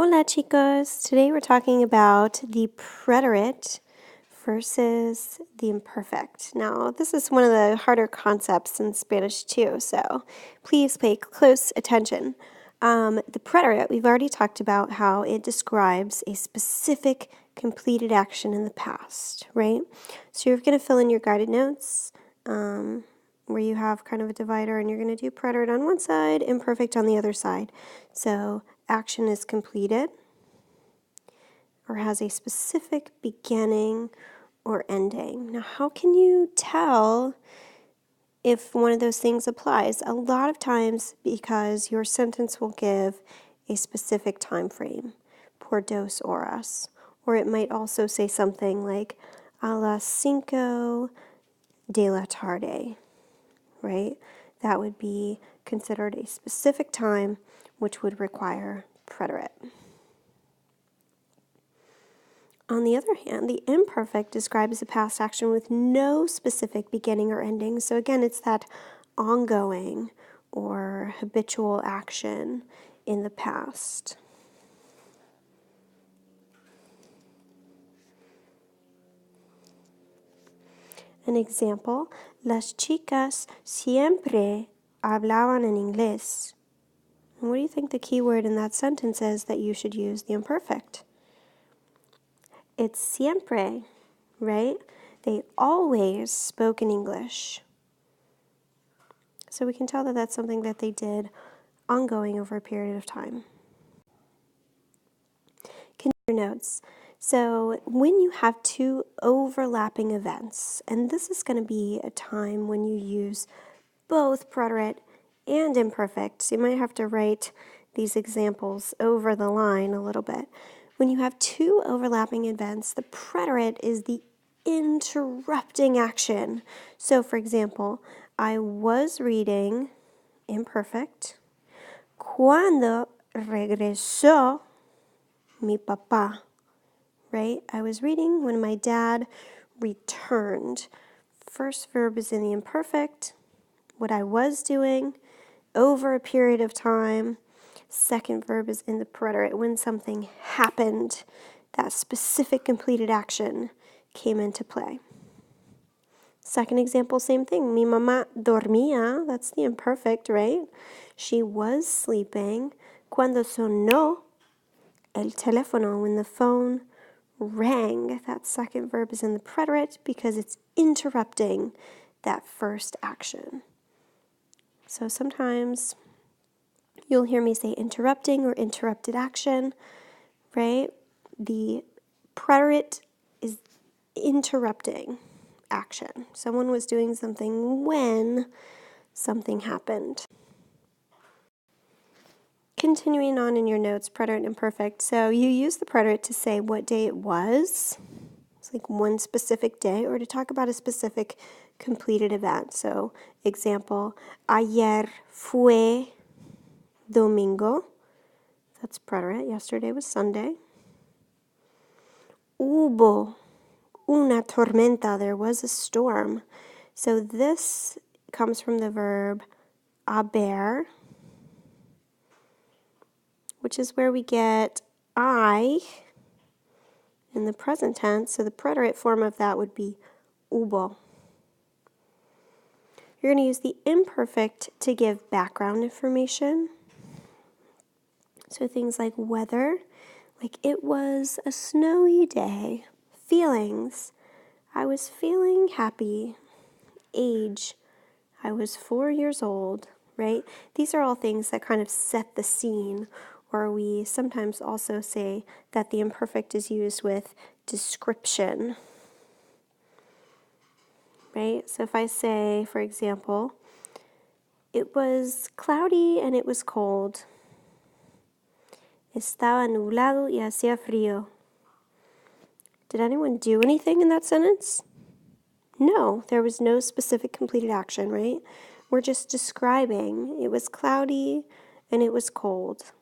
Hola chicos! Today we're talking about the preterite versus the imperfect. Now this is one of the harder concepts in Spanish too, so please pay close attention. The preterite, we've already talked about how it describes a specific completed action in the past, right? So you're going to fill in your guided notes where you have kind of a divider, and you're going to do preterite on one side, imperfect on the other side. So action is completed or has a specific beginning or ending. Now, how can you tell if one of those things applies? A lot of times because your sentence will give a specific time frame, por 2 horas, or it might also say something like a las 5 de la tarde, right? That would be considered a specific time, which would require preterite. On the other hand, the imperfect describes a past action with no specific beginning or ending. So again, it's that ongoing or habitual action in the past. An example, las chicas siempre hablaban en inglés. And what do you think the key word in that sentence is that you should use the imperfect? It's siempre, right? They always spoke in English. So we can tell that that's something that they did ongoing over a period of time. Continue your notes. So when you have two overlapping events, and this is going to be a time when you use both preterite and imperfect, so you might have to write these examples over the line a little bit. When you have two overlapping events, the preterite is the interrupting action. So for example, I was reading imperfect cuando regresó mi papá, right? I was reading when my dad returned. First verb is in the imperfect, what I was doing over a period of time. Second verb is in the preterite, when something happened, that specific completed action came into play. Second example, same thing. Mi mamá dormía, that's the imperfect, right? She was sleeping. Cuando sonó el teléfono, when the phone rang, that second verb is in the preterite because it's interrupting that first action. So sometimes you'll hear me say interrupting or interrupted action, right? The preterite is interrupting action. Someone was doing something when something happened. Continuing on in your notes, preterite and imperfect. So you use the preterite to say what day it was. It's like one specific day, or to talk about a specific completed event. So example, ayer fue domingo. That's preterite. Yesterday was Sunday. Hubo una tormenta. There was a storm. So this comes from the verb haber, which is where we get I in the present tense. So the preterite form of that would be hubo. You're going to use the imperfect to give background information. So things like weather, like it was a snowy day. Feelings, I was feeling happy. Age, I was 4 years old, right? These are all things that kind of set the scene, or we sometimes also say that the imperfect is used with description, right? So if I say, for example, it was cloudy and it was cold. Estaba nublado y hacía frío. Did anyone do anything in that sentence? No, there was no specific completed action, right? We're just describing it was cloudy and it was cold.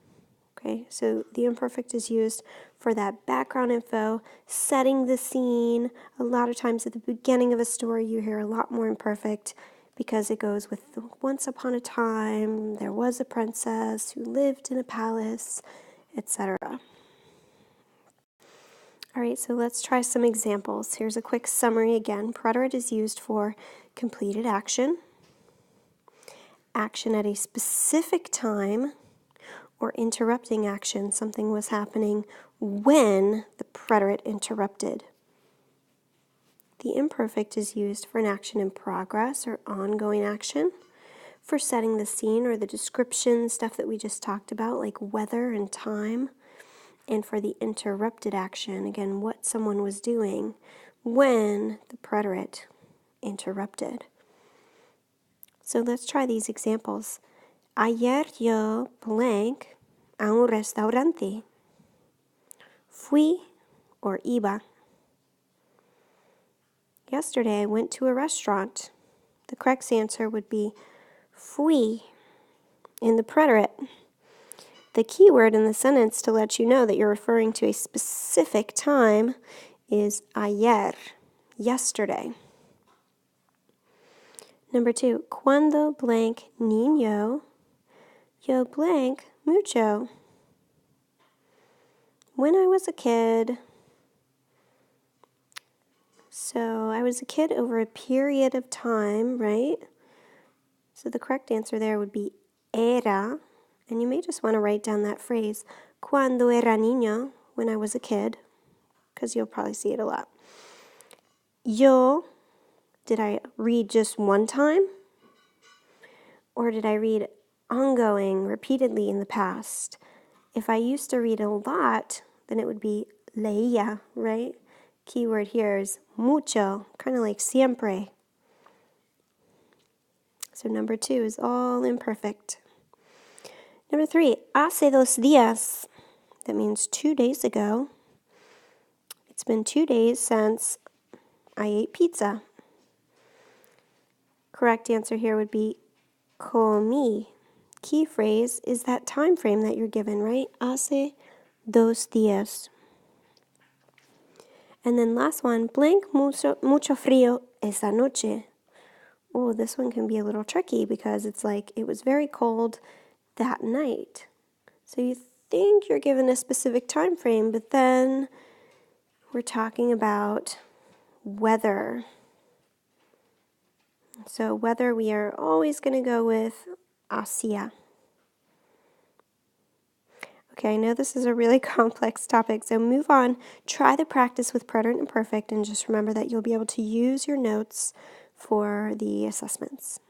Okay, so the imperfect is used for that background info, setting the scene. A lot of times at the beginning of a story, you hear a lot more imperfect because it goes with the once upon a time, there was a princess who lived in a palace, etc. All right, so let's try some examples. Here's a quick summary again. Preterite is used for completed action, action at a specific time, or interrupting action. Something was happening when the preterite interrupted. The imperfect is used for an action in progress or ongoing action, for setting the scene or the description, stuff that we just talked about, like weather and time, and for the interrupted action, again, what someone was doing when the preterite interrupted. So let's try these examples. Ayer yo blank a un restaurante. Fui or iba. Yesterday I went to a restaurant. The correct answer would be fui in the preterite. The key word in the sentence to let you know that you're referring to a specific time is ayer, yesterday. Number 2, cuando blank niño, yo blank mucho. When I was a kid. So I was a kid over a period of time, right? So the correct answer there would be era. And you may just want to write down that phrase, cuando era niño, when I was a kid, because you'll probably see it a lot. Yo, did I read just one time? Or did I read ongoing, repeatedly in the past? If I used to read a lot, then it would be leía, right? Keyword here is mucho, kind of like siempre. So number 2 is all imperfect. Number 3, hace 2 días. That means 2 days ago. It's been 2 days since I ate pizza. Correct answer here would be comí. Key phrase is that time frame that you're given, right? Hace 2 días. And then last one, blank mucho frío esa noche. Oh, this one can be a little tricky because it's like it was very cold that night. So you think you're given a specific time frame, but then we're talking about weather. So weather, we are always going to go with hacía. Okay, I know this is a really complex topic, so move on. Try the practice with preterite and imperfect, and just remember that you'll be able to use your notes for the assessments.